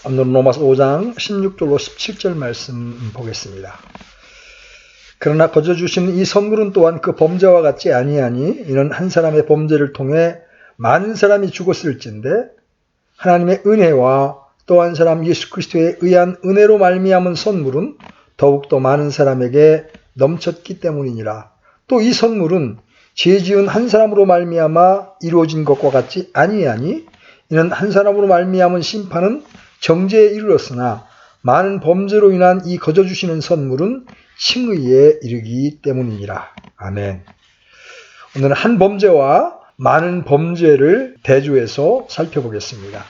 오늘은 로마서 5장 16절로 17절 말씀 보겠습니다. 그러나 거저 주시는 이 선물은 또한 그 범죄와 같지 아니하니 이는 한 사람의 범죄를 통해 많은 사람이 죽었을진데 하나님의 은혜와 또 한 사람 예수 그리스도에 의한 은혜로 말미암은 선물은 더욱더 많은 사람에게 넘쳤기 때문이니라. 또 이 선물은 죄 지은 한 사람으로 말미암아 이루어진 것과 같지 아니하니 이는 한 사람으로 말미암은 심판은 정죄에 이르렀으나 많은 범죄로 인한 이 거저 주시는 선물은 칭의에 이르기 때문이니라. 아멘. 오늘은 한 범죄와 많은 범죄를 대조해서 살펴보겠습니다.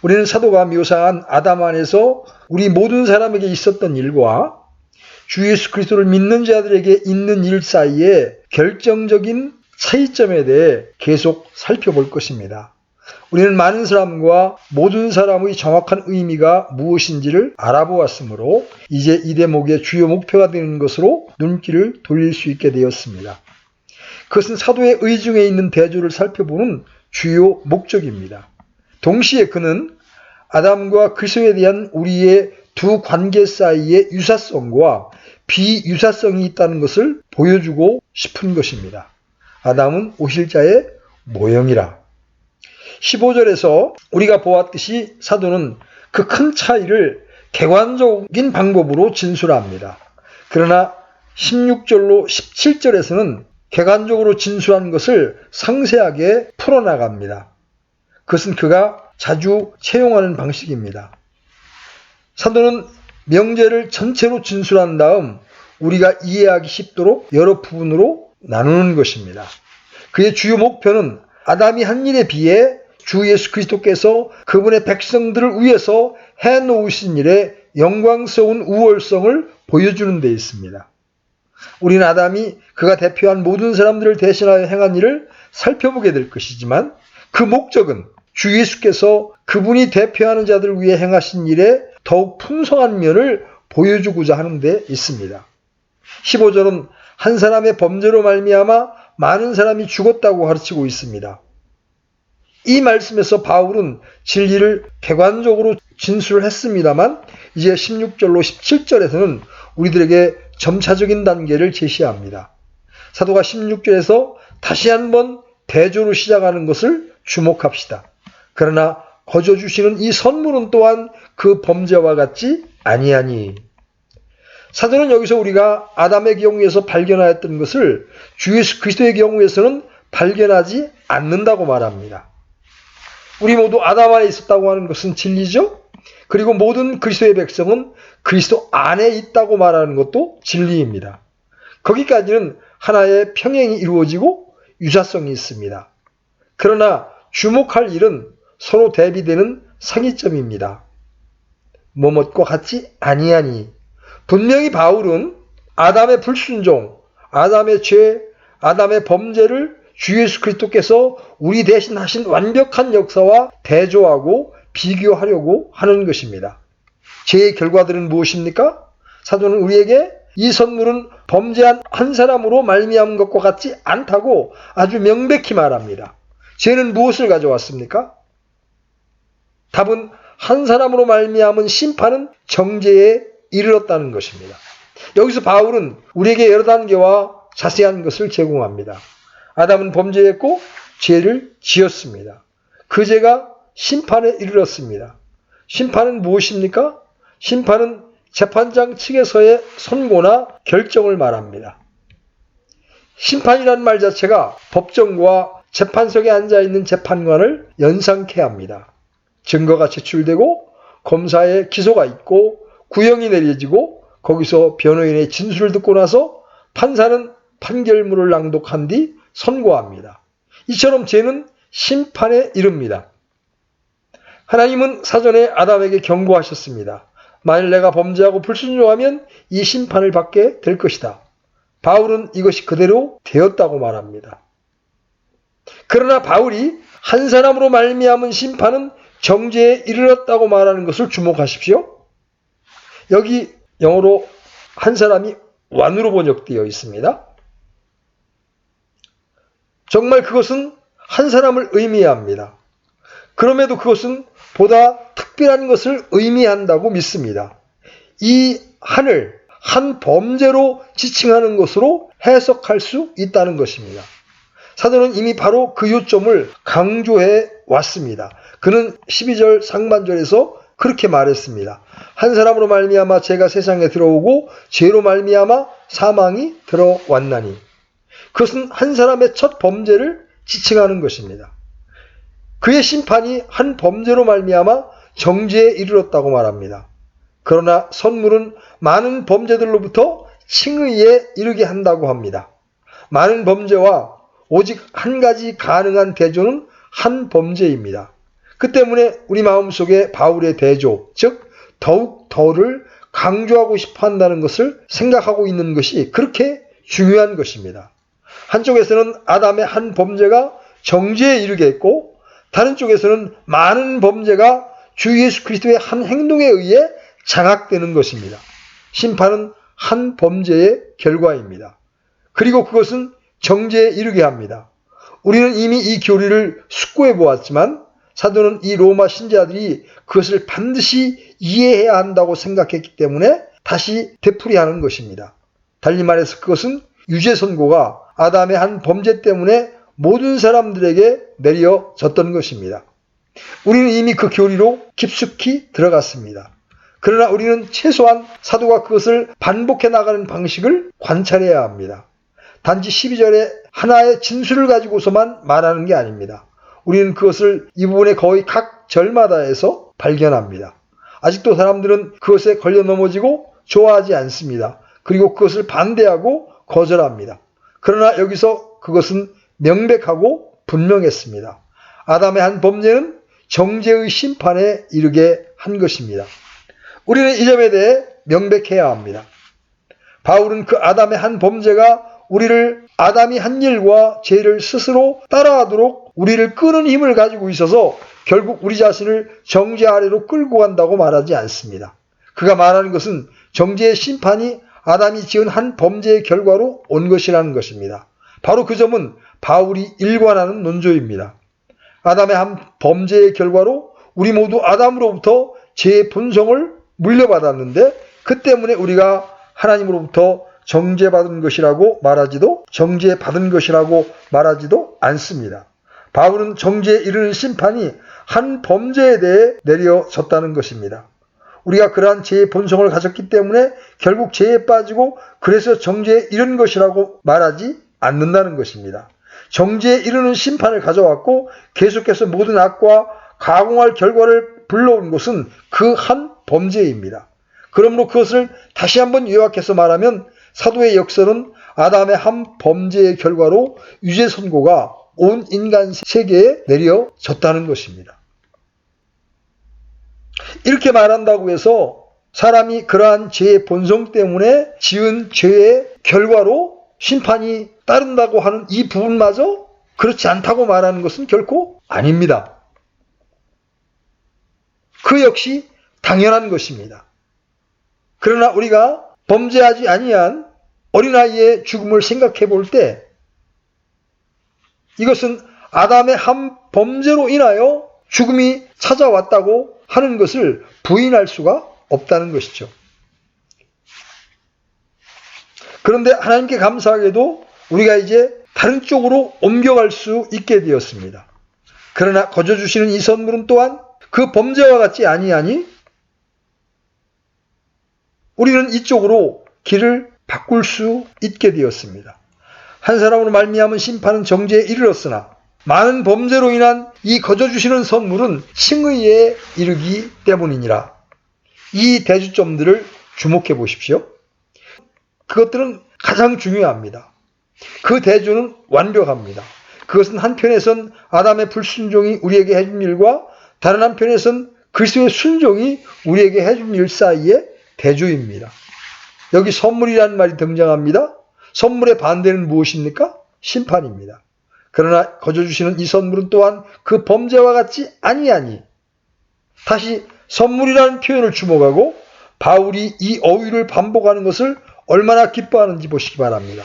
우리는 사도가 묘사한 아담 안에서 우리 모든 사람에게 있었던 일과 주 예수 그리스도를 믿는 자들에게 있는 일 사이에 결정적인 차이점에 대해 계속 살펴볼 것입니다. 우리는 많은 사람과 모든 사람의 정확한 의미가 무엇인지를 알아보았으므로 이제 이 대목의 주요 목표가 되는 것으로 눈길을 돌릴 수 있게 되었습니다. 그것은 사도의 의중에 있는 대조를 살펴보는 주요 목적입니다. 동시에 그는 아담과 그리스도에 대한 우리의 두 관계 사이의 유사성과 비유사성이 있다는 것을 보여주고 싶은 것입니다. 아담은 오실 자의 모형이라. 15절에서 우리가 보았듯이 사도는 그 큰 차이를 객관적인 방법으로 진술합니다. 그러나 16절로 17절에서는 객관적으로 진술한 것을 상세하게 풀어나갑니다. 그것은 그가 자주 채용하는 방식입니다. 사도는 명제를 전체로 진술한 다음 우리가 이해하기 쉽도록 여러 부분으로 나누는 것입니다. 그의 주요 목표는 아담이 한 일에 비해 주 예수 그리스도께서 그분의 백성들을 위해서 해놓으신 일의 영광스러운 우월성을 보여주는 데 있습니다. 우리는 아담이 그가 대표한 모든 사람들을 대신하여 행한 일을 살펴보게 될 것이지만 그 목적은 주 예수께서 그분이 대표하는 자들을 위해 행하신 일의 더욱 풍성한 면을 보여주고자 하는 데 있습니다. 15절은 한 사람의 범죄로 말미암아 많은 사람이 죽었다고 가르치고 있습니다. 이 말씀에서 바울은 진리를 객관적으로 진술했습니다만 이제 16절로 17절에서는 우리들에게 점차적인 단계를 제시합니다. 사도가 16절에서 다시 한번 대조로 시작하는 것을 주목합시다. 그러나 거저 주시는 이 선물은 또한 그 범죄와 같지 아니하니. 사도는 여기서 우리가 아담의 경우에서 발견하였던 것을 주 예수 그리스도의 경우에서는 발견하지 않는다고 말합니다. 우리 모두 아담 안에 있었다고 하는 것은 진리죠. 그리고 모든 그리스도의 백성은 그리스도 안에 있다고 말하는 것도 진리입니다. 거기까지는 하나의 평행이 이루어지고 유사성이 있습니다. 그러나 주목할 일은 서로 대비되는 상이점입니다. 뭐뭇과 같지 아니하니. 분명히 바울은 아담의 불순종, 아담의 죄, 아담의 범죄를 주 예수 그리스도께서 우리 대신 하신 완벽한 역사와 대조하고 비교하려고 하는 것입니다. 죄의 결과들은 무엇입니까? 사도는 우리에게 이 선물은 범죄한 한 사람으로 말미암은 것과 같지 않다고 아주 명백히 말합니다. 죄는 무엇을 가져왔습니까? 답은 한 사람으로 말미암은 심판은 정죄에 이르렀다는 것입니다. 여기서 바울은 우리에게 여러 단계와 자세한 것을 제공합니다. 아담은 범죄했고 죄를 지었습니다. 그 죄가 심판에 이르렀습니다. 심판은 무엇입니까? 심판은 재판장 측에서의 선고나 결정을 말합니다. 심판이라는 말 자체가 법정과 재판석에 앉아있는 재판관을 연상케 합니다. 증거가 제출되고 검사의 기소가 있고 구형이 내려지고 거기서 변호인의 진술을 듣고 나서 판사는 판결문을 낭독한 뒤 선고합니다. 이처럼 죄는 심판에 이릅니다. 하나님은 사전에 아담에게 경고하셨습니다. 만일 내가 범죄하고 불순종하면 이 심판을 받게 될 것이다. 바울은 이것이 그대로 되었다고 말합니다. 그러나 바울이 한 사람으로 말미암은 심판은 정죄에 이르렀다고 말하는 것을 주목하십시오. 여기 영어로 한 사람이 one으로 번역되어 있습니다. 정말 그것은 한 사람을 의미합니다. 그럼에도 그것은 보다 특별한 것을 의미한다고 믿습니다. 이 한을 한 범죄로 지칭하는 것으로 해석할 수 있다는 것입니다. 사도는 이미 바로 그 요점을 강조해 왔습니다. 그는 12절 상반절에서 그렇게 말했습니다. 한 사람으로 말미암아 죄가 세상에 들어오고 죄로 말미암아 사망이 들어왔나니. 그것은 한 사람의 첫 범죄를 지칭하는 것입니다. 그의 심판이 한 범죄로 말미암아 정죄에 이르렀다고 말합니다. 그러나 선물은 많은 범죄들로부터 칭의에 이르게 한다고 합니다. 많은 범죄와 오직 한 가지 가능한 대조는 한 범죄입니다. 그 때문에 우리 마음속에 바울의 대조, 즉 더욱 더를 강조하고 싶어 한다는 것을 생각하고 있는 것이 그렇게 중요한 것입니다. 한쪽에서는 아담의 한 범죄가 정죄에 이르게 했고, 다른 쪽에서는 많은 범죄가 주 예수 그리스도의 한 행동에 의해 장악되는 것입니다. 심판은 한 범죄의 결과입니다. 그리고 그것은 정죄에 이르게 합니다. 우리는 이미 이 교리를 숙고해 보았지만 사도는 이 로마 신자들이 그것을 반드시 이해해야 한다고 생각했기 때문에 다시 되풀이하는 것입니다. 달리 말해서 그것은 유죄 선고가 아담의 한 범죄 때문에 모든 사람들에게 내려졌던 것입니다. 우리는 이미 그 교리로 깊숙이 들어갔습니다. 그러나 우리는 최소한 사도가 그것을 반복해 나가는 방식을 관찰해야 합니다. 단지 12절에 하나의 진술을 가지고서만 말하는 게 아닙니다. 우리는 그것을 이 부분에 거의 각 절마다에서 발견합니다. 아직도 사람들은 그것에 걸려 넘어지고 좋아하지 않습니다. 그리고 그것을 반대하고 거절합니다. 그러나 여기서 그것은 명백하고 분명했습니다. 아담의 한 범죄는 정죄의 심판에 이르게 한 것입니다. 우리는 이 점에 대해 명백해야 합니다. 바울은 그 아담의 한 범죄가 우리를 아담이 한 일과 죄를 스스로 따라하도록 우리를 끄는 힘을 가지고 있어서 결국 우리 자신을 정죄 아래로 끌고 간다고 말하지 않습니다. 그가 말하는 것은 정죄의 심판이 아담이 지은 한 범죄의 결과로 온 것이라는 것입니다. 바로 그 점은 바울이 일관하는 논조입니다. 아담의 한 범죄의 결과로 우리 모두 아담으로부터 죄의 본성을 물려받았는데 그 때문에 우리가 하나님으로부터 정죄받은 것이라고 말하지도 정죄받은 것이라고 말하지도 않습니다. 바울은 정죄에 이르는 심판이 한 범죄에 대해 내려졌다는 것입니다. 우리가 그러한 죄의 본성을 가졌기 때문에 결국 죄에 빠지고 그래서 정죄에 이른 것이라고 말하지 않는다는 것입니다. 정죄에 이르는 심판을 가져왔고 계속해서 모든 악과 가공할 결과를 불러온 것은 그 한 범죄입니다. 그러므로 그것을 다시 한번 요약해서 말하면 사도의 역설은 아담의 한 범죄의 결과로 유죄 선고가 온 인간 세계에 내려졌다는 것입니다. 이렇게 말한다고 해서 사람이 그러한 죄의 본성 때문에 지은 죄의 결과로 심판이 따른다고 하는 이 부분마저 그렇지 않다고 말하는 것은 결코 아닙니다. 그 역시 당연한 것입니다. 그러나 우리가 범죄하지 아니한 어린아이의 죽음을 생각해 볼 때 이것은 아담의 한 범죄로 인하여 죽음이 찾아왔다고 하는 것을 부인할 수가 없다는 것이죠. 그런데 하나님께 감사하게도 우리가 이제 다른 쪽으로 옮겨갈 수 있게 되었습니다. 그러나 거저 주시는 이 선물은 또한 그 범죄와 같지 아니하니 우리는 이쪽으로 길을 바꿀 수 있게 되었습니다. 한 사람으로 말미암은 심판은 정죄에 이르렀으나 많은 범죄로 인한 이 거저 주시는 선물은 칭의에 이르기 때문이니라. 이 대주점들을 주목해 보십시오. 그것들은 가장 중요합니다. 그 대조는 완벽합니다. 그것은 한편에선 아담의 불순종이 우리에게 해준 일과 다른 한편에선 그리스도의 순종이 우리에게 해준 일 사이의 대조입니다. 여기 선물이라는 말이 등장합니다. 선물의 반대는 무엇입니까? 심판입니다. 그러나 거저 주시는 이 선물은 또한 그 범죄와 같지 아니하니 다시 선물이라는 표현을 주목하고 바울이 이 어휘를 반복하는 것을 얼마나 기뻐하는지 보시기 바랍니다.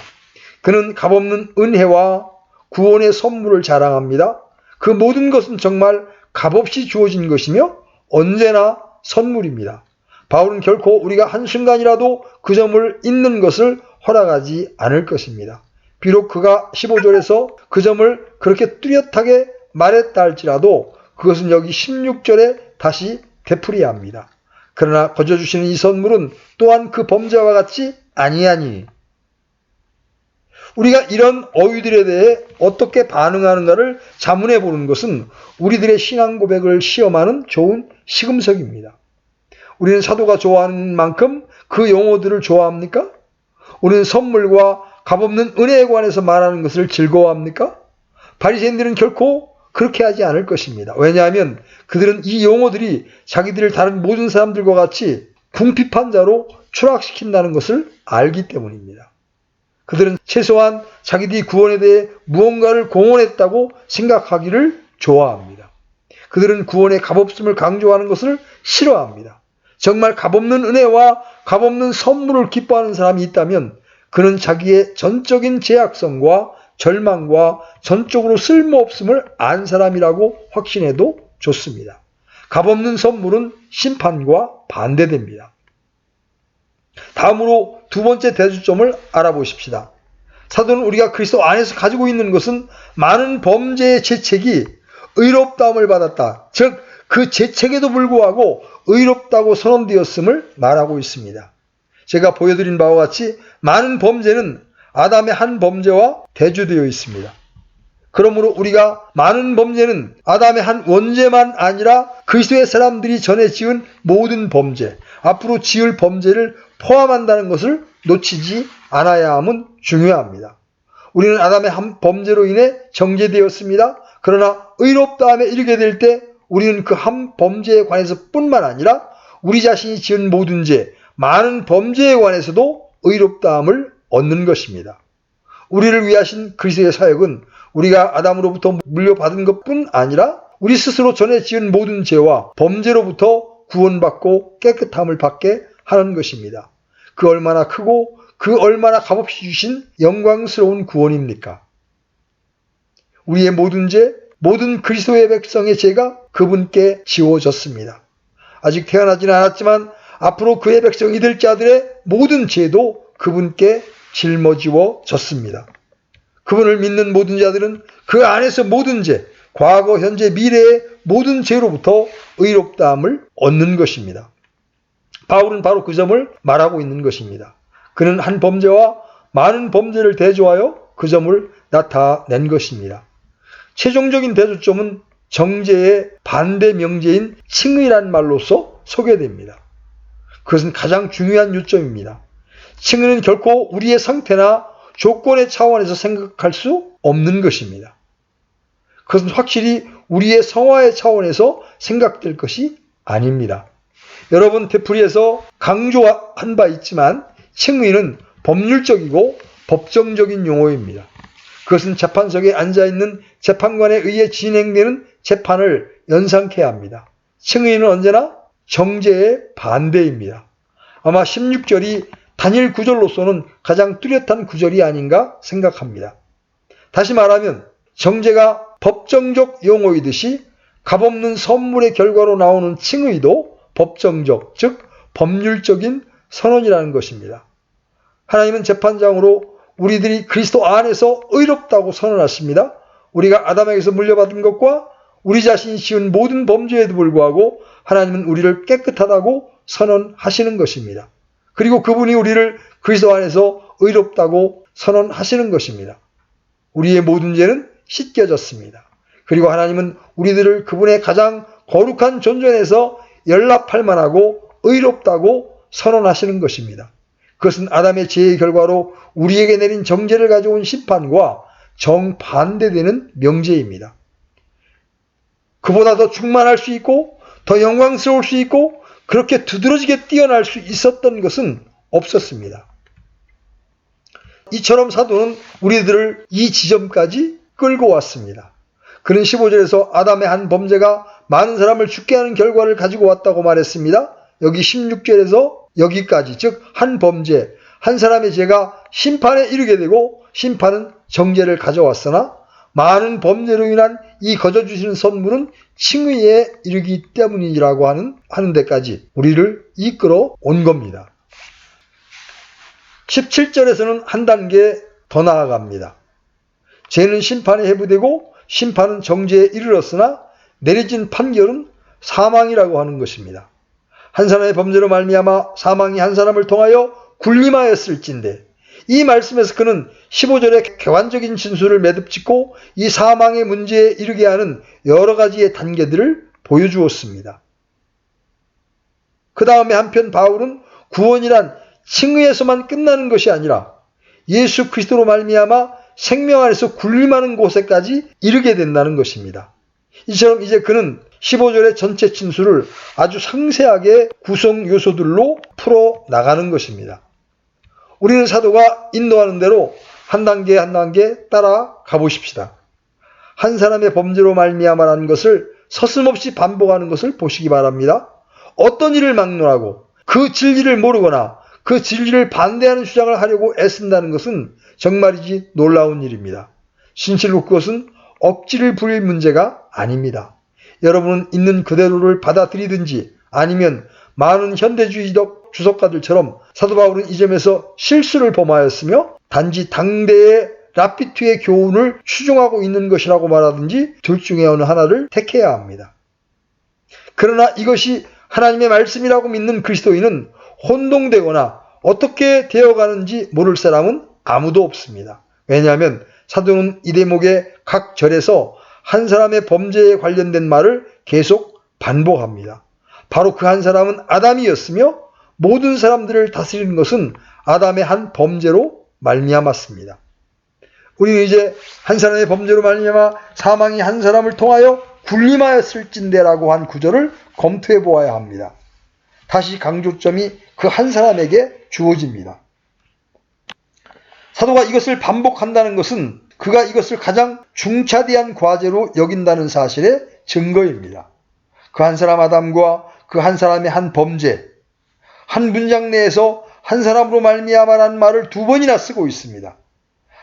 그는 값없는 은혜와 구원의 선물을 자랑합니다. 그 모든 것은 정말 값없이 주어진 것이며 언제나 선물입니다. 바울은 결코 우리가 한순간이라도 그 점을 잊는 것을 허락하지 않을 것입니다. 비록 그가 15절에서 그 점을 그렇게 뚜렷하게 말했다 할지라도 그것은 여기 16절에 다시 되풀이해야 합니다. 그러나 거저 주시는 이 선물은 또한 그 범죄와 같지 아니하니. 우리가 이런 어휘들에 대해 어떻게 반응하는가를 자문해 보는 것은 우리들의 신앙 고백을 시험하는 좋은 시금석입니다. 우리는 사도가 좋아하는 만큼 그 용어들을 좋아합니까? 우리는 선물과 값없는 은혜에 관해서 말하는 것을 즐거워합니까? 바리새인들은 결코 그렇게 하지 않을 것입니다. 왜냐하면 그들은 이 용어들이 자기들을 다른 모든 사람들과 같이 궁핍한 자로 추락시킨다는 것을 알기 때문입니다. 그들은 최소한 자기들이 구원에 대해 무언가를 공헌했다고 생각하기를 좋아합니다. 그들은 구원의 값없음을 강조하는 것을 싫어합니다. 정말 값없는 은혜와 값없는 선물을 기뻐하는 사람이 있다면 그는 자기의 전적인 제약성과 절망과 전적으로 쓸모없음을 안 사람이라고 확신해도 좋습니다. 값없는 선물은 심판과 반대됩니다. 다음으로 두 번째 대주점을 알아보십시다. 사도는 우리가 그리스도 안에서 가지고 있는 것은 많은 범죄의 죄책이 의롭다함을 받았다. 즉 그 죄책에도 불구하고 의롭다고 선언되었음을 말하고 있습니다. 제가 보여드린 바와 같이 많은 범죄는 아담의 한 범죄와 대조되어 있습니다. 그러므로 우리가 많은 범죄는 아담의 한 원죄만 아니라 그리스도의 사람들이 전에 지은 모든 범죄, 앞으로 지을 범죄를 포함한다는 것을 놓치지 않아야 함은 중요합니다. 우리는 아담의 한 범죄로 인해 정죄되었습니다. 그러나 의롭다함에 이르게 될 때 우리는 그 한 범죄에 관해서 뿐만 아니라 우리 자신이 지은 모든 죄, 많은 범죄에 관해서도 의롭다함을 얻는 것입니다. 우리를 위하신 그리스도의 사역은 우리가 아담으로부터 물려받은 것뿐 아니라 우리 스스로 전에 지은 모든 죄와 범죄로부터 구원받고 깨끗함을 받게 하는 것입니다. 그 얼마나 크고 그 얼마나 값없이 주신 영광스러운 구원입니까? 우리의 모든 죄, 모든 그리스도의 백성의 죄가 그분께 지워졌습니다. 아직 태어나지는 않았지만 앞으로 그의 백성이 될 자들의 모든 죄도 그분께 짊어지워졌습니다. 그분을 믿는 모든 자들은 그 안에서 모든 죄, 과거, 현재, 미래의 모든 죄로부터 의롭다함을 얻는 것입니다. 바울은 바로 그 점을 말하고 있는 것입니다. 그는 한 범죄와 많은 범죄를 대조하여 그 점을 나타낸 것입니다. 최종적인 대조점은 정죄의 반대 명제인 칭의란 말로서 소개됩니다. 그것은 가장 중요한 요점입니다. 칭의는 결코 우리의 상태나 조건의 차원에서 생각할 수 없는 것입니다. 그것은 확실히 우리의 성화의 차원에서 생각될 것이 아닙니다. 여러분 되풀이에서 강조한 바 있지만 칭의는 법률적이고 법정적인 용어입니다. 그것은 재판석에 앉아있는 재판관에 의해 진행되는 재판을 연상케 합니다. 칭의는 언제나 정죄의 반대입니다. 아마 16절이 단일 구절로서는 가장 뚜렷한 구절이 아닌가 생각합니다. 다시 말하면 정죄가 법정적 용어이듯이 값없는 선물의 결과로 나오는 칭의도 법정적, 즉 법률적인 선언이라는 것입니다. 하나님은 재판장으로 우리들이 그리스도 안에서 의롭다고 선언하십니다. 우리가 아담에게서 물려받은 것과 우리 자신이 지은 모든 범죄에도 불구하고 하나님은 우리를 깨끗하다고 선언하시는 것입니다. 그리고 그분이 우리를 그리스도 안에서 의롭다고 선언하시는 것입니다. 우리의 모든 죄는 씻겨졌습니다. 그리고 하나님은 우리들을 그분의 가장 거룩한 존전에서 연락할 만하고 의롭다고 선언하시는 것입니다. 그것은 아담의 죄의 결과로 우리에게 내린 정죄를 가져온 심판과 정반대되는 명제입니다. 그보다 더 충만할 수 있고 더 영광스러울 수 있고 그렇게 두드러지게 뛰어날 수 있었던 것은 없었습니다. 이처럼 사도는 우리들을 이 지점까지 끌고 왔습니다. 그는 15절에서 아담의 한 범죄가 많은 사람을 죽게 하는 결과를 가지고 왔다고 말했습니다. 여기 16절에서 여기까지, 즉 한 범죄, 한 사람의 죄가 심판에 이르게 되고 심판은 정죄를 가져왔으나 많은 범죄로 인한 이 거저 주시는 선물은 칭의에 이르기 때문이라고 하는 데까지 우리를 이끌어 온 겁니다. 17절에서는 한 단계 더 나아갑니다. 죄는 심판에 해부되고 심판은 정죄에 이르렀으나 내려진 판결은 사망이라고 하는 것입니다. 한 사람의 범죄로 말미암아 사망이 한 사람을 통하여 군림하였을진데, 이 말씀에서 그는 15절의 객관적인 진술을 매듭짓고 이 사망의 문제에 이르게 하는 여러 가지의 단계들을 보여주었습니다. 그 다음에 한편 바울은 구원이란 칭의에서만 끝나는 것이 아니라 예수 그리스도로 말미암아 생명 안에서 군림하는 곳에까지 이르게 된다는 것입니다. 이처럼 이제 그는 15절의 전체 진술을 아주 상세하게 구성 요소들로 풀어 나가는 것입니다. 우리는 사도가 인도하는 대로 한 단계 한 단계 따라가 보십시다. 한 사람의 범죄로 말미암아라는 것을 서슴없이 반복하는 것을 보시기 바랍니다. 어떤 일을 막론하고 그 진리를 모르거나 그 진리를 반대하는 주장을 하려고 애쓴다는 것은 정말이지 놀라운 일입니다. 진실로 그것은 억지를 부릴 문제가 아닙니다. 여러분은 있는 그대로를 받아들이든지 아니면 많은 현대주의적 주석가들처럼 사도 바울은 이 점에서 실수를 범하였으며 단지 당대의 라피투의 교훈을 추종하고 있는 것이라고 말하든지 둘 중에 어느 하나를 택해야 합니다. 그러나 이것이 하나님의 말씀이라고 믿는 그리스도인은 혼동되거나 어떻게 되어가는지 모를 사람은 아무도 없습니다. 왜냐하면 사도는 이 대목의 각 절에서 한 사람의 범죄에 관련된 말을 계속 반복합니다. 바로 그 한 사람은 아담이었으며 모든 사람들을 다스리는 것은 아담의 한 범죄로 말미암았습니다. 우리는 이제 한 사람의 범죄로 말미암아 사망이 한 사람을 통하여 군림하였을진대라고 한 구절을 검토해 보아야 합니다. 다시 강조점이 그 한 사람에게 주어집니다. 사도가 이것을 반복한다는 것은 그가 이것을 가장 중차대한 과제로 여긴다는 사실의 증거입니다. 그 한 사람 아담과 그 한 사람의 한 범죄, 한 문장 내에서 한 사람으로 말미암아라는 말을 두 번이나 쓰고 있습니다.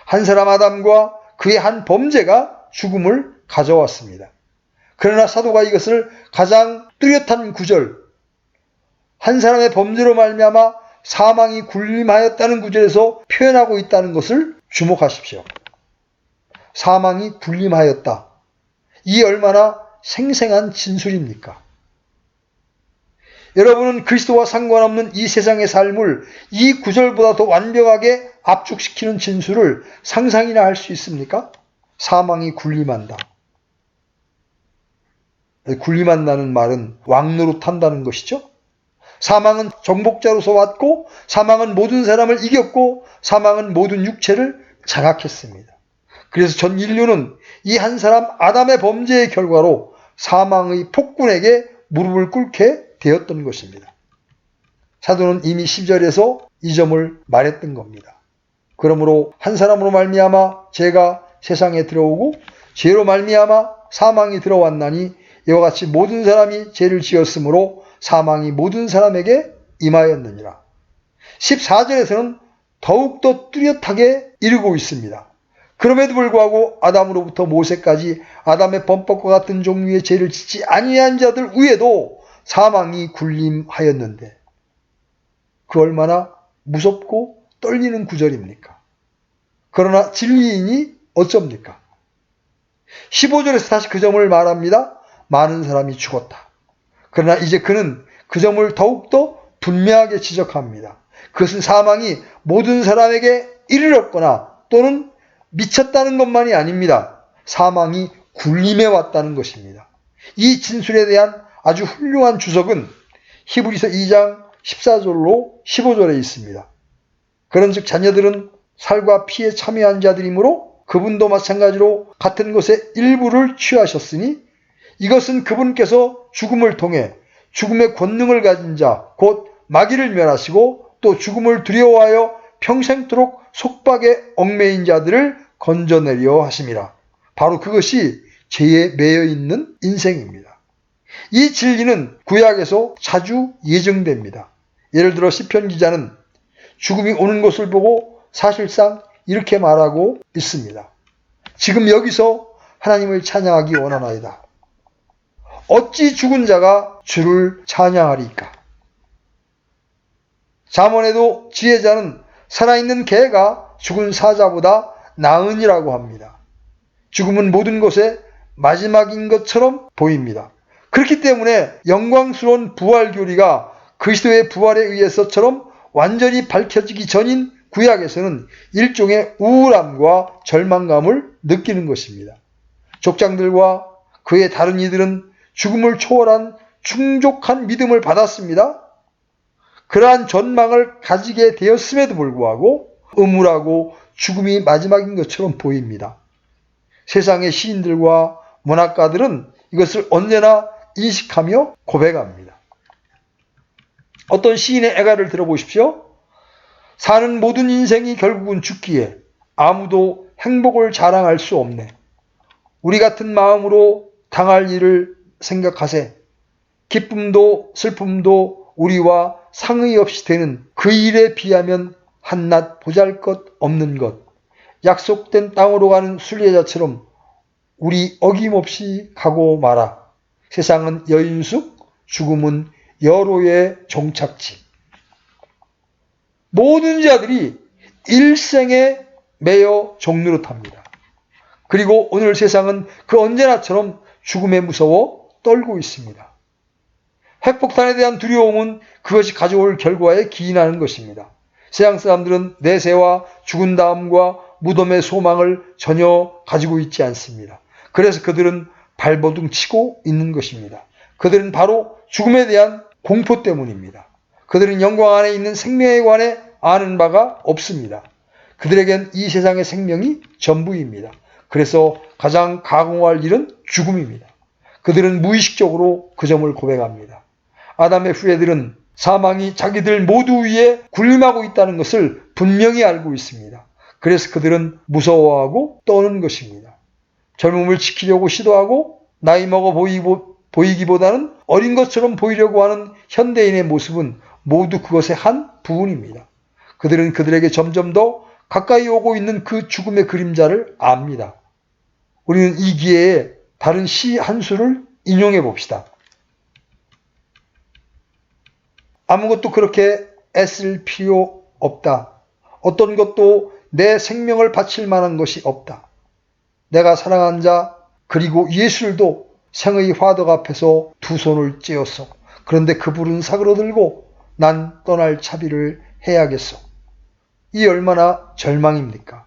한 사람 아담과 그의 한 범죄가 죽음을 가져왔습니다. 그러나 사도가 이것을 가장 뚜렷한 구절, 한 사람의 범죄로 말미암아 사망이 군림하였다는 구절에서 표현하고 있다는 것을 주목하십시오. 사망이 군림하였다. 이 얼마나 생생한 진술입니까? 여러분은 그리스도와 상관없는 이 세상의 삶을 이 구절보다 더 완벽하게 압축시키는 진술을 상상이나 할 수 있습니까? 사망이 군림한다. 군림한다는 말은 왕노릇한다는 것이죠. 사망은 정복자로서 왔고 사망은 모든 사람을 이겼고 사망은 모든 육체를 장악했습니다. 그래서 전 인류는 이 한 사람 아담의 범죄의 결과로 사망의 폭군에게 무릎을 꿇게 되었던 것입니다. 사도는 이미 10절에서 이 점을 말했던 겁니다. 그러므로 한 사람으로 말미암아 죄가 세상에 들어오고 죄로 말미암아 사망이 들어왔나니 이와 같이 모든 사람이 죄를 지었으므로 사망이 모든 사람에게 임하였느니라. 14절에서는 더욱더 뚜렷하게 이르고 있습니다. 그럼에도 불구하고 아담으로부터 모세까지 아담의 범법과 같은 종류의 죄를 짓지 아니한 자들 위에도 사망이 군림하였는데 그 얼마나 무섭고 떨리는 구절입니까? 그러나 진리인이 어쩝니까? 15절에서 다시 그 점을 말합니다. 많은 사람이 죽었다. 그러나 이제 그는 그 점을 더욱더 분명하게 지적합니다. 그것은 사망이 모든 사람에게 이르렀거나 또는 미쳤다는 것만이 아닙니다. 사망이 군림해 왔다는 것입니다. 이 진술에 대한 아주 훌륭한 주석은 히브리서 2장 14절로 15절에 있습니다. 그런즉 자녀들은 살과 피에 참여한 자들이므로 그분도 마찬가지로 같은 것의 일부를 취하셨으니 이것은 그분께서 죽음을 통해 죽음의 권능을 가진 자, 곧 마귀를 멸하시고 또 죽음을 두려워하여 평생토록 속박에 얽매인 자들을 건져내려 하심이라. 바로 그것이 죄에 매여 있는 인생입니다. 이 진리는 구약에서 자주 예정됩니다. 예를 들어 시편 기자는 죽음이 오는 것을 보고 사실상 이렇게 말하고 있습니다. 지금 여기서 하나님을 찬양하기 원하나이다. 어찌 죽은 자가 주를 찬양하리까? 잠언에도 지혜자는 살아있는 개가 죽은 사자보다 나으니라고 합니다. 죽음은 모든 것의 마지막인 것처럼 보입니다. 그렇기 때문에 영광스러운 부활 교리가 그리스도의 부활에 의해서처럼 완전히 밝혀지기 전인 구약에서는 일종의 우울함과 절망감을 느끼는 것입니다. 족장들과 그의 다른 이들은 죽음을 초월한 충족한 믿음을 받았습니다. 그러한 전망을 가지게 되었음에도 불구하고 음울하고 죽음이 마지막인 것처럼 보입니다. 세상의 시인들과 문학가들은 이것을 언제나 인식하며 고백합니다. 어떤 시인의 애가를 들어보십시오. 사는 모든 인생이 결국은 죽기에 아무도 행복을 자랑할 수 없네. 우리 같은 마음으로 당할 일을 생각하세. 기쁨도 슬픔도 우리와 상의 없이 되는 그 일에 비하면 한낱 보잘것없는 것. 약속된 땅으로 가는 순례자처럼 우리 어김없이 가고 마라. 세상은 여인숙, 죽음은 여로의 종착지. 모든 자들이 일생에 매여 종노릇합니다. 그리고 오늘 세상은 그 언제나처럼 죽음에 무서워 떨고 있습니다. 핵폭탄에 대한 두려움은 그것이 가져올 결과에 기인하는 것입니다. 세상 사람들은 내세와 죽은 다음과 무덤의 소망을 전혀 가지고 있지 않습니다. 그래서 그들은 발버둥 치고 있는 것입니다. 그들은 바로 죽음에 대한 공포 때문입니다. 그들은 영광 안에 있는 생명에 관해 아는 바가 없습니다. 그들에겐 이 세상의 생명이 전부입니다. 그래서 가장 각오할 일은 죽음입니다. 그들은 무의식적으로 그 점을 고백합니다. 아담의 후예들은 사망이 자기들 모두 위에 군림하고 있다는 것을 분명히 알고 있습니다. 그래서 그들은 무서워하고 떠는 것입니다. 젊음을 지키려고 시도하고 나이 먹어 보이기보다는 어린 것처럼 보이려고 하는 현대인의 모습은 모두 그것의 한 부분입니다. 그들은 그들에게 점점 더 가까이 오고 있는 그 죽음의 그림자를 압니다. 우리는 이 기회에 다른 시 한 수를 인용해 봅시다. 아무것도 그렇게 애쓸 필요 없다. 어떤 것도 내 생명을 바칠 만한 것이 없다. 내가 사랑한 자 그리고 예술도 생의 화덕 앞에서 두 손을 찧었소. 그런데 그 불은 사그러들고 난 떠날 차비를 해야겠소. 이 얼마나 절망입니까?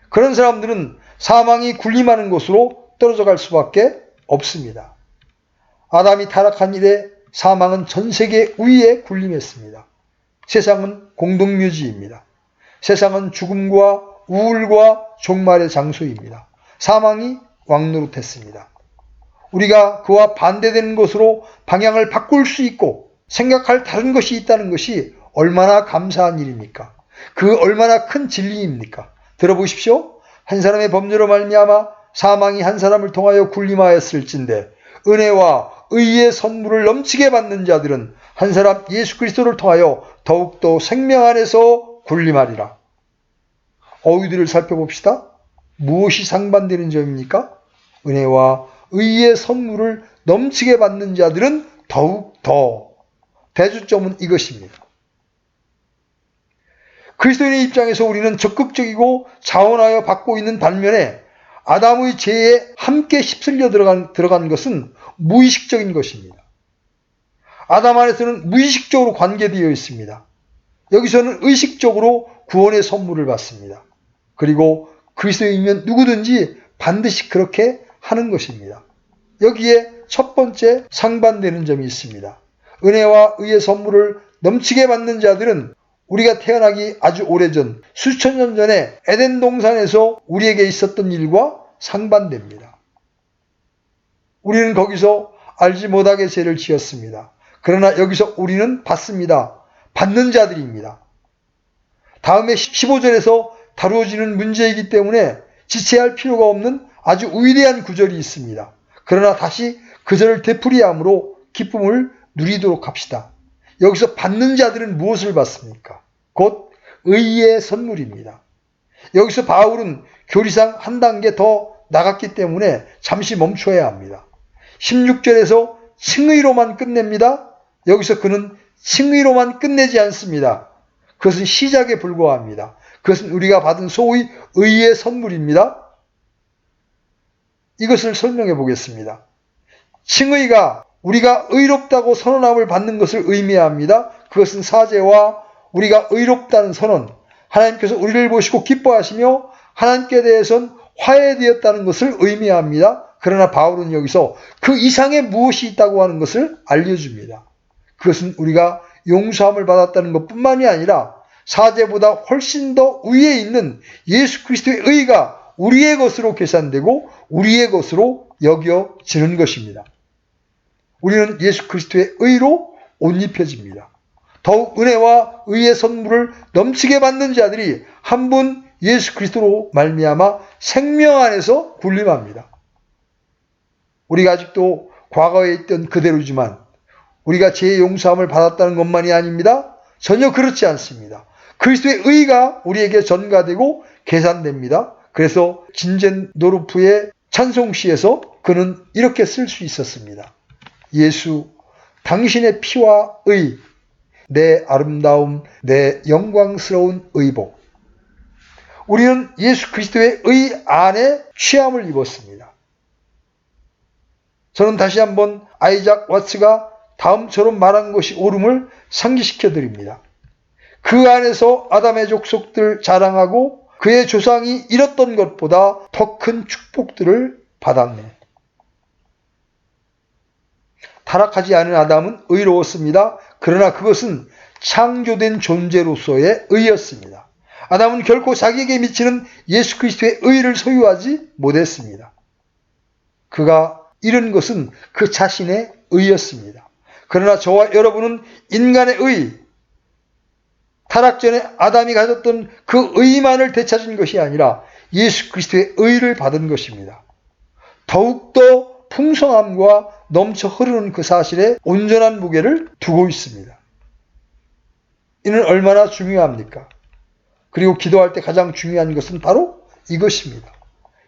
그런 사람들은 사망이 군림하는 곳으로 떨어져 갈 수밖에 없습니다. 아담이 타락한 이래 사망은 전 세계 위에 군림했습니다. 세상은 공동묘지입니다. 세상은 죽음과 우울과 종말의 장소입니다. 사망이 왕노릇했습니다. 우리가 그와 반대되는 것으로 방향을 바꿀 수 있고 생각할 다른 것이 있다는 것이 얼마나 감사한 일입니까? 그 얼마나 큰 진리입니까? 들어보십시오. 한 사람의 범죄로 말미암아 사망이 한 사람을 통하여 군림하였을진데 은혜와 의의 선물을 넘치게 받는 자들은 한 사람 예수 그리스도를 통하여 더욱더 생명 안에서 군림하리라. 어휘들을 살펴봅시다. 무엇이 상반되는 점입니까? 은혜와 의의 선물을 넘치게 받는 자들은 더욱더. 대주점은 이것입니다. 그리스도인의 입장에서 우리는 적극적이고 자원하여 받고 있는 반면에 아담의 죄에 함께 휩쓸려 들어간 것은 무의식적인 것입니다. 아담 안에서는 무의식적으로 관계되어 있습니다. 여기서는 의식적으로 구원의 선물을 받습니다. 그리고 그리스도인이면 누구든지 반드시 그렇게 하는 것입니다. 여기에 첫 번째 상반되는 점이 있습니다. 은혜와 의의 선물을 넘치게 받는 자들은 우리가 태어나기 아주 오래전 수천 년 전에 에덴 동산에서 우리에게 있었던 일과 상반됩니다. 우리는 거기서 알지 못하게 죄를 지었습니다. 그러나 여기서 우리는 받습니다. 받는 자들입니다. 다음에 15절에서 다루어지는 문제이기 때문에 지체할 필요가 없는 아주 위대한 구절이 있습니다. 그러나 다시 그 절을 되풀이함으로 기쁨을 누리도록 합시다. 여기서 받는 자들은 무엇을 받습니까? 곧 의의 선물입니다. 여기서 바울은 교리상 한 단계 더 나갔기 때문에 잠시 멈춰야 합니다. 16절에서 칭의로만 끝냅니다. 여기서 그는 칭의로만 끝내지 않습니다. 그것은 시작에 불과합니다. 그것은 우리가 받은 소위 의의 선물입니다. 이것을 설명해 보겠습니다. 칭의가 우리가 의롭다고 선언함을 받는 것을 의미합니다. 그것은 사죄와 우리가 의롭다는 선언, 하나님께서 우리를 보시고 기뻐하시며 하나님께 대해서는 화해되었다는 것을 의미합니다. 그러나 바울은 여기서 그 이상의 무엇이 있다고 하는 것을 알려줍니다. 그것은 우리가 용서함을 받았다는 것뿐만이 아니라 사죄보다 훨씬 더 위에 있는 예수 그리스도의 의가 우리의 것으로 계산되고 우리의 것으로 여겨지는 것입니다. 우리는 예수 그리스도의 의로 옷 입혀집니다. 더욱 은혜와 의의 선물을 넘치게 받는 자들이 한 분 예수 그리스도로 말미암아 생명 안에서 군림합니다. 우리가 아직도 과거에 있던 그대로지만 우리가 죄의 용서함을 받았다는 것만이 아닙니다. 전혀 그렇지 않습니다. 그리스도의 의가 우리에게 전가되고 계산됩니다. 그래서 진젠노르프의 찬송시에서 그는 이렇게 쓸 수 있었습니다. 예수, 당신의 피와 의, 내 아름다움, 내 영광스러운 의복. 우리는 예수 그리스도의 의 안에 취함을 입었습니다. 저는 다시 한번 아이작 와츠가 다음처럼 말한 것이 옳음을 상기시켜 드립니다. 그 안에서 아담의 족속들 자랑하고 그의 조상이 잃었던 것보다 더 큰 축복들을 받았네. 타락하지 않은 아담은 의로웠습니다. 그러나 그것은 창조된 존재로서의 의였습니다. 아담은 결코 자기에게 미치는 예수 그리스도의 의를 소유하지 못했습니다. 그가 잃은 것은 그 자신의 의였습니다. 그러나 저와 여러분은 인간의 의, 타락 전에 아담이 가졌던 그 의만을 되찾은 것이 아니라 예수 그리스도의 의를 받은 것입니다. 더욱더 풍성함과 넘쳐 흐르는 그 사실에 온전한 무게를 두고 있습니다. 이는 얼마나 중요합니까? 그리고 기도할 때 가장 중요한 것은 바로 이것입니다.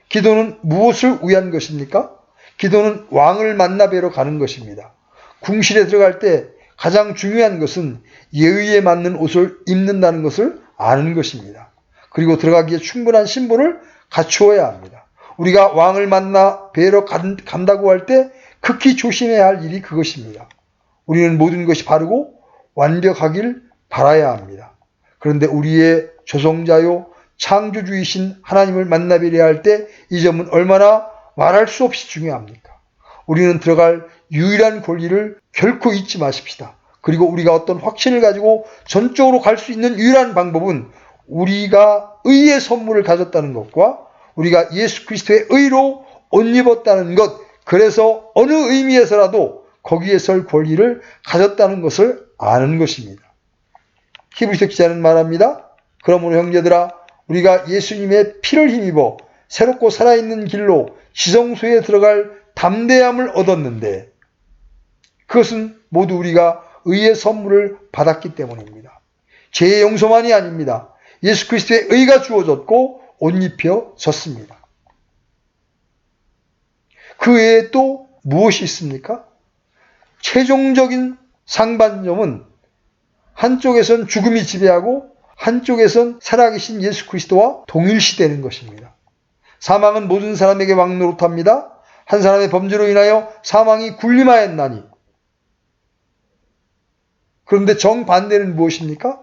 기도는 무엇을 위한 것입니까? 기도는 왕을 만나 뵈러 가는 것입니다. 궁실에 들어갈 때 가장 중요한 것은 예의에 맞는 옷을 입는다는 것을 아는 것입니다. 그리고 들어가기에 충분한 신분을 갖추어야 합니다. 우리가 왕을 만나 뵈러 간다고 할 때 극히 조심해야 할 일이 그것입니다. 우리는 모든 것이 바르고 완벽하길 바라야 합니다. 그런데 우리의 조성자요 창조주이신 하나님을 만나 뵈려 할 때 이 점은 얼마나 말할 수 없이 중요합니까? 우리는 들어갈 유일한 권리를 결코 잊지 마십시다. 그리고 우리가 어떤 확신을 가지고 전적으로 갈 수 있는 유일한 방법은 우리가 의의 선물을 가졌다는 것과 우리가 예수 그리스도의 의로 옷 입었다는 것, 그래서 어느 의미에서라도 거기에 설 권리를 가졌다는 것을 아는 것입니다. 히브리서 기자는 말합니다. 그러므로 형제들아, 우리가 예수님의 피를 힘입어 새롭고 살아있는 길로 지성소에 들어갈 담대함을 얻었는데 그것은 모두 우리가 의의 선물을 받았기 때문입니다. 죄의 용서만이 아닙니다. 예수 그리스도의 의가 주어졌고 옷 입혀졌습니다. 그 외에 또 무엇이 있습니까? 최종적인 상반점은 한쪽에선 죽음이 지배하고 한쪽에선 살아계신 예수 그리스도와 동일시되는 것입니다. 사망은 모든 사람에게 왕노릇합니다. 한 사람의 범죄로 인하여 사망이 군림하였나니. 그런데 정반대는 무엇입니까?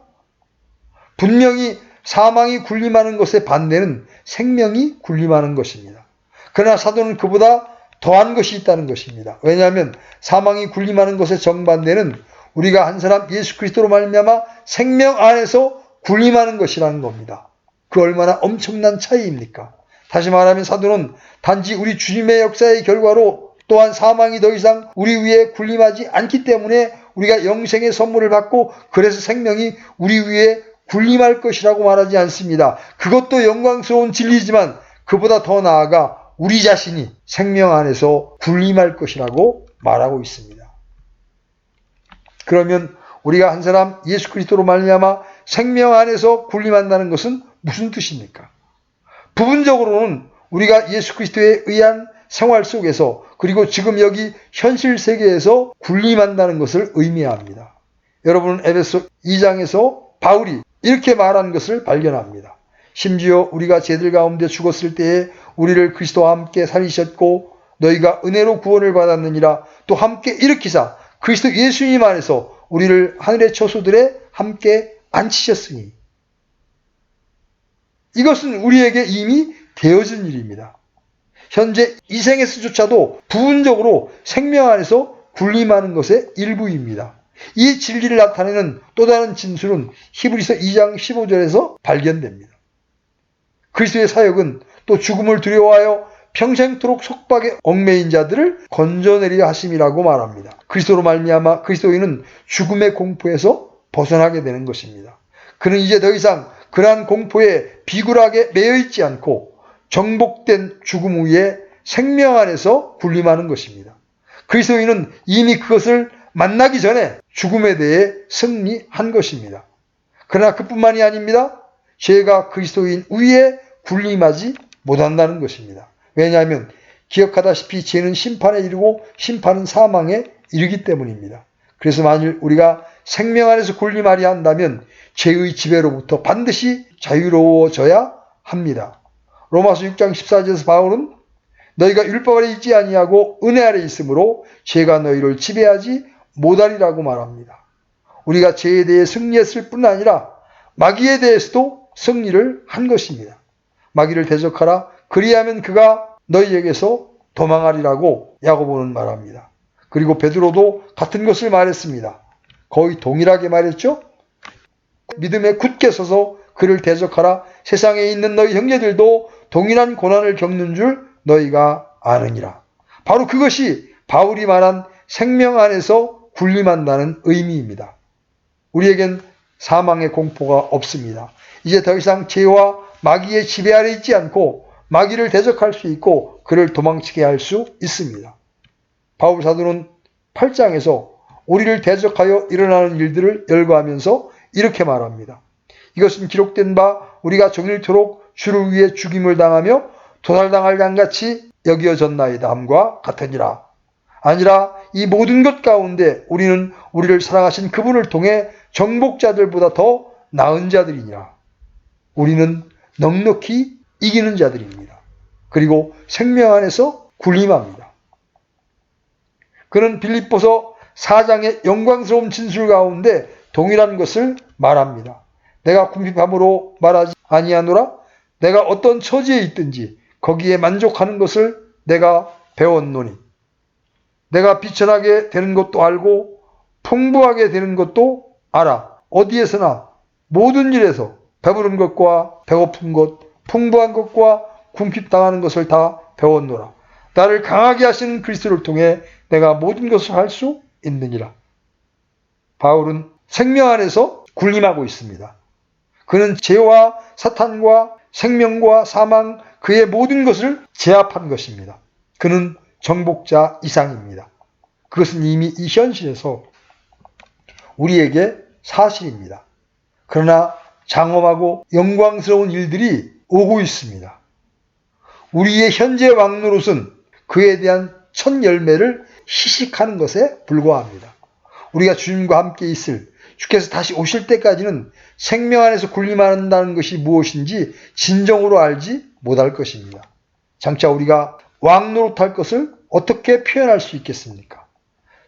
분명히 사망이 군림하는 것의 반대는 생명이 군림하는 것입니다. 그러나 사도는 그보다 더한 것이 있다는 것입니다. 왜냐하면 사망이 군림하는 것의 정반대는 우리가 한 사람 예수 그리스도로 말미암아 생명 안에서 군림하는 것이라는 겁니다. 그 얼마나 엄청난 차이입니까? 다시 말하면 사도는 단지 우리 주님의 역사의 결과로 또한 사망이 더 이상 우리 위에 군림하지 않기 때문에 우리가 영생의 선물을 받고 그래서 생명이 우리 위에 군림할 것이라고 말하지 않습니다. 그것도 영광스러운 진리지만 그보다 더 나아가 우리 자신이 생명 안에서 군림할 것이라고 말하고 있습니다. 그러면 우리가 한 사람 예수 그리스도로 말미암아 생명 안에서 군림한다는 것은 무슨 뜻입니까? 부분적으로는 우리가 예수 그리스도에 의한 생활 속에서 그리고 지금 여기 현실 세계에서 군림한다는 것을 의미합니다. 여러분은 에베소 2장에서 바울이 이렇게 말한 것을 발견합니다. 심지어 우리가 죄들 가운데 죽었을 때에 우리를 그리스도와 함께 살리셨고 너희가 은혜로 구원을 받았느니라. 또 함께 일으키사 그리스도 예수님 안에서 우리를 하늘의 처소들에 함께 앉히셨으니. 이것은 우리에게 이미 되어진 일입니다. 현재 이 생에서조차도 부분적으로 생명 안에서 군림하는 것의 일부입니다. 이 진리를 나타내는 또 다른 진술은 히브리서 2장 15절에서 발견됩니다. 그리스도의 사역은 또 죽음을 두려워하여 평생토록 속박에 얽매인 자들을 건져내려 하심이라고 말합니다. 그리스도로 말미암아 그리스도인은 죽음의 공포에서 벗어나게 되는 것입니다. 그는 이제 더 이상 그러한 공포에 비굴하게 매여 있지 않고 정복된 죽음 후에 생명 안에서 군림하는 것입니다. 그리스도인은 이미 그것을 만나기 전에 죽음에 대해 승리한 것입니다. 그러나 그뿐만이 아닙니다. 죄가 그리스도인 위에 군림하지 못한다는 것입니다. 왜냐하면 기억하다시피 죄는 심판에 이르고 심판은 사망에 이르기 때문입니다. 그래서 만일 우리가 생명 안에서 군림하려 한다면 죄의 지배로부터 반드시 자유로워져야 합니다. 로마서 6장 14절에서 바울은 너희가 율법 아래 있지 아니하고 은혜 아래 있으므로 죄가 너희를 지배하지 못하리라고 말합니다. 우리가 죄에 대해 승리했을 뿐 아니라 마귀에 대해서도 승리를 한 것입니다. 마귀를 대적하라. 그리하면 그가 너희에게서 도망하리라고 야고보는 말합니다. 그리고 베드로도 같은 것을 말했습니다. 거의 동일하게 말했죠. 믿음에 굳게 서서 그를 대적하라. 세상에 있는 너희 형제들도 동일한 고난을 겪는 줄 너희가 아느니라. 바로 그것이 바울이 말한 생명 안에서 군림한다는 의미입니다. 우리에겐 사망의 공포가 없습니다. 이제 더 이상 죄와 마귀의 지배 아래 있지 않고 마귀를 대적할 수 있고 그를 도망치게 할 수 있습니다. 바울 사도는 8장에서 우리를 대적하여 일어나는 일들을 열거하면서 이렇게 말합니다. 이것은 기록된 바 우리가 종일토록 주를 위해 죽임을 당하며 도살당할 양같이 여겨졌나이다 함과 같으니라. 아니라 이 모든 것 가운데 우리는 우리를 사랑하신 그분을 통해 정복자들보다 더 나은 자들이니라. 우리는 넉넉히 이기는 자들입니다. 그리고 생명 안에서 군림합니다. 그는 빌립보서 4장의 영광스러운 진술 가운데 동일한 것을 말합니다. 내가 궁핍함으로 말하지 아니하노라. 내가 어떤 처지에 있든지 거기에 만족하는 것을 내가 배웠노니 내가 비천하게 되는 것도 알고 풍부하게 되는 것도 알아. 어디에서나 모든 일에서 배부른 것과 배고픈 것, 풍부한 것과 궁핍당하는 것을 다 배웠노라. 나를 강하게 하시는 그리스도를 통해 내가 모든 것을 할 수 있느니라. 바울은 생명 안에서 군림하고 있습니다. 그는 죄와 사탄과 생명과 사망, 그의 모든 것을 제압한 것입니다. 그는 정복자 이상입니다. 그것은 이미 이 현실에서 우리에게 사실입니다. 그러나 장엄하고 영광스러운 일들이 오고 있습니다. 우리의 현재 왕노릇은 그에 대한 첫 열매를 희식하는 것에 불과합니다. 우리가 주님과 함께 있을 주께서 다시 오실 때까지는 생명 안에서 군림한다는 것이 무엇인지 진정으로 알지 못할 것입니다. 장차 우리가 왕노릇할 것을 어떻게 표현할 수 있겠습니까?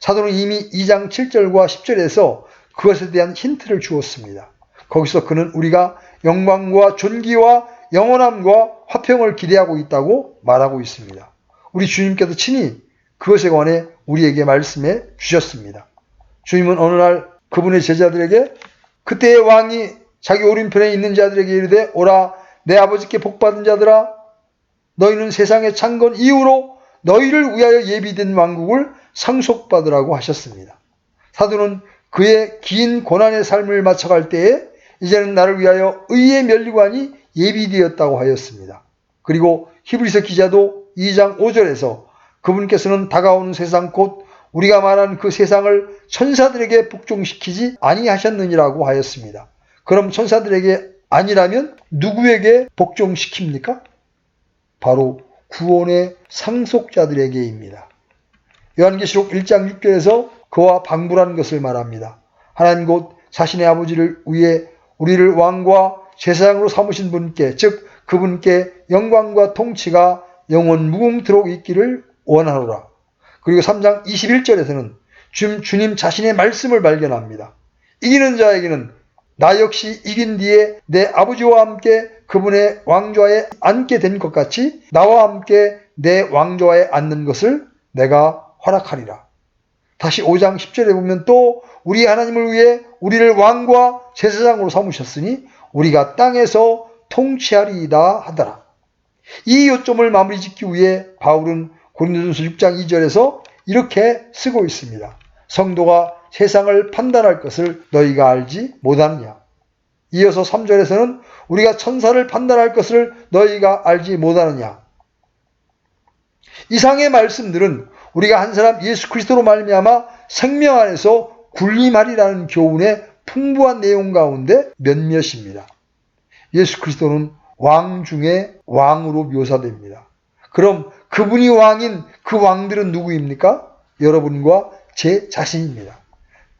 사도는 이미 2장 7절과 10절에서 그것에 대한 힌트를 주었습니다. 거기서 그는 우리가 영광과 존귀와 영원함과 화평을 기대하고 있다고 말하고 있습니다. 우리 주님께서 친히 그것에 관해 우리에게 말씀해 주셨습니다. 주님은 어느 날 그분의 제자들에게 그때의 왕이 자기 오른편에 있는 자들에게 이르되 오라 내 아버지께 복받은 자들아 너희는 세상의 창건 이후로 너희를 위하여 예비된 왕국을 상속받으라고 하셨습니다. 사도는 그의 긴 고난의 삶을 마쳐갈 때에 이제는 나를 위하여 의의 면류관이 예비되었다고 하였습니다. 그리고 히브리서 기자도 2장 5절에서 그분께서는 다가오는 세상 곧 우리가 말한 그 세상을 천사들에게 복종시키지 아니하셨느니라고 하였습니다. 그럼 천사들에게 아니라면 누구에게 복종시킵니까? 바로 구원의 상속자들에게입니다. 요한계시록 1장 6절에서 그와 방불한 것을 말합니다. 하나님 곧 자신의 아버지를 위해 우리를 왕과 제사장으로 삼으신 분께, 즉 그분께 영광과 통치가 영원 무궁토록 있기를 원하노라. 그리고 3장 21절에서는 주님 자신의 말씀을 발견합니다. 이기는 자에게는 나 역시 이긴 뒤에 내 아버지와 함께 그분의 왕좌에 앉게 된 것 같이 나와 함께 내 왕좌에 앉는 것을 내가 허락하리라. 다시 5장 10절에 보면 또 우리 하나님을 위해 우리를 왕과 제사장으로 삼으셨으니 우리가 땅에서 통치하리이다 하더라. 이 요점을 마무리 짓기 위해 바울은 고린도전서 6장 2절에서 이렇게 쓰고 있습니다. 성도가 세상을 판단할 것을 너희가 알지 못하느냐. 이어서 3절에서는 우리가 천사를 판단할 것을 너희가 알지 못하느냐. 이상의 말씀들은 우리가 한 사람 예수 그리스도로 말미암아 생명 안에서 군림하리라는 교훈의 풍부한 내용 가운데 몇몇입니다. 예수 그리스도는 왕 중에 왕으로 묘사됩니다. 그럼 그분이 왕인 그 왕들은 누구입니까? 여러분과 제 자신입니다.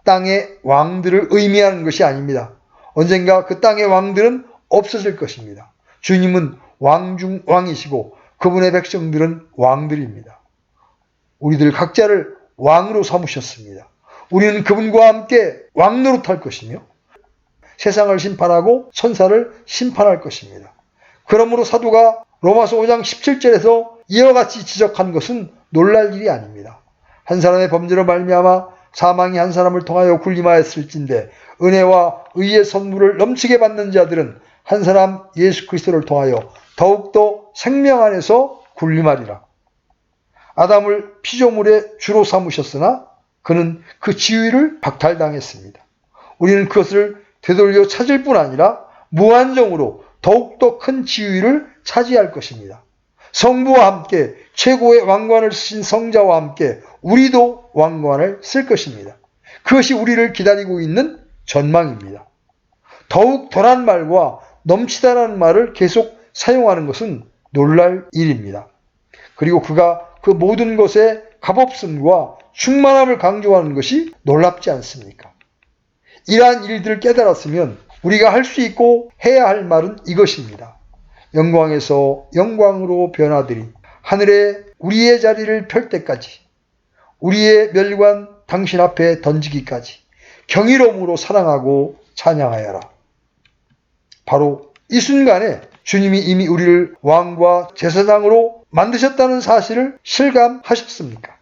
땅의 왕들을 의미하는 것이 아닙니다. 언젠가 그 땅의 왕들은 없어질 것입니다. 주님은 왕 중 왕이시고 그분의 백성들은 왕들입니다. 우리들 각자를 왕으로 삼으셨습니다. 우리는 그분과 함께 왕노릇할 것이며 세상을 심판하고 천사를 심판할 것입니다. 그러므로 사도가 로마서 5장 17절에서 이와 같이 지적한 것은 놀랄 일이 아닙니다. 한 사람의 범죄로 말미암아 사망이 한 사람을 통하여 군림하였을진데 은혜와 의의 선물을 넘치게 받는 자들은 한 사람 예수 그리스도를 통하여 더욱더 생명 안에서 군림하리라. 아담을 피조물의 주로 삼으셨으나 그는 그 지위를 박탈당했습니다. 우리는 그것을 되돌려 찾을 뿐 아니라 무한정으로 더욱더 큰 지위를 차지할 것입니다. 성부와 함께 최고의 왕관을 쓰신 성자와 함께 우리도 왕관을 쓸 것입니다. 그것이 우리를 기다리고 있는 전망입니다. 더욱 덜한 말과 넘치다라는 말을 계속 사용하는 것은 놀랄 일입니다. 그리고 그가 그 모든 것의 값없음과 충만함을 강조하는 것이 놀랍지 않습니까? 이러한 일들을 깨달았으면 우리가 할 수 있고 해야 할 말은 이것입니다. 영광에서 영광으로 변화되리 하늘에 우리의 자리를 펼 때까지 우리의 멸관 당신 앞에 던지기까지 경이로움으로 사랑하고 찬양하여라. 바로 이 순간에 주님이 이미 우리를 왕과 제사장으로 만드셨다는 사실을 실감하셨습니까?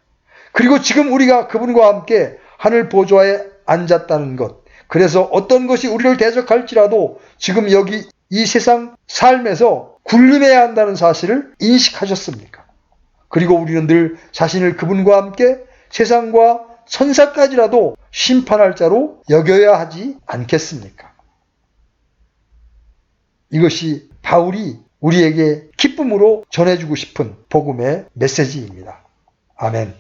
그리고 지금 우리가 그분과 함께 하늘 보좌에 앉았다는 것, 그래서 어떤 것이 우리를 대적할지라도 지금 여기 이 세상 삶에서 군림해야 한다는 사실을 인식하셨습니까? 그리고 우리는 늘 자신을 그분과 함께 세상과 천사까지라도 심판할 자로 여겨야 하지 않겠습니까? 이것이 바울이 우리에게 기쁨으로 전해주고 싶은 복음의 메시지입니다. 아멘.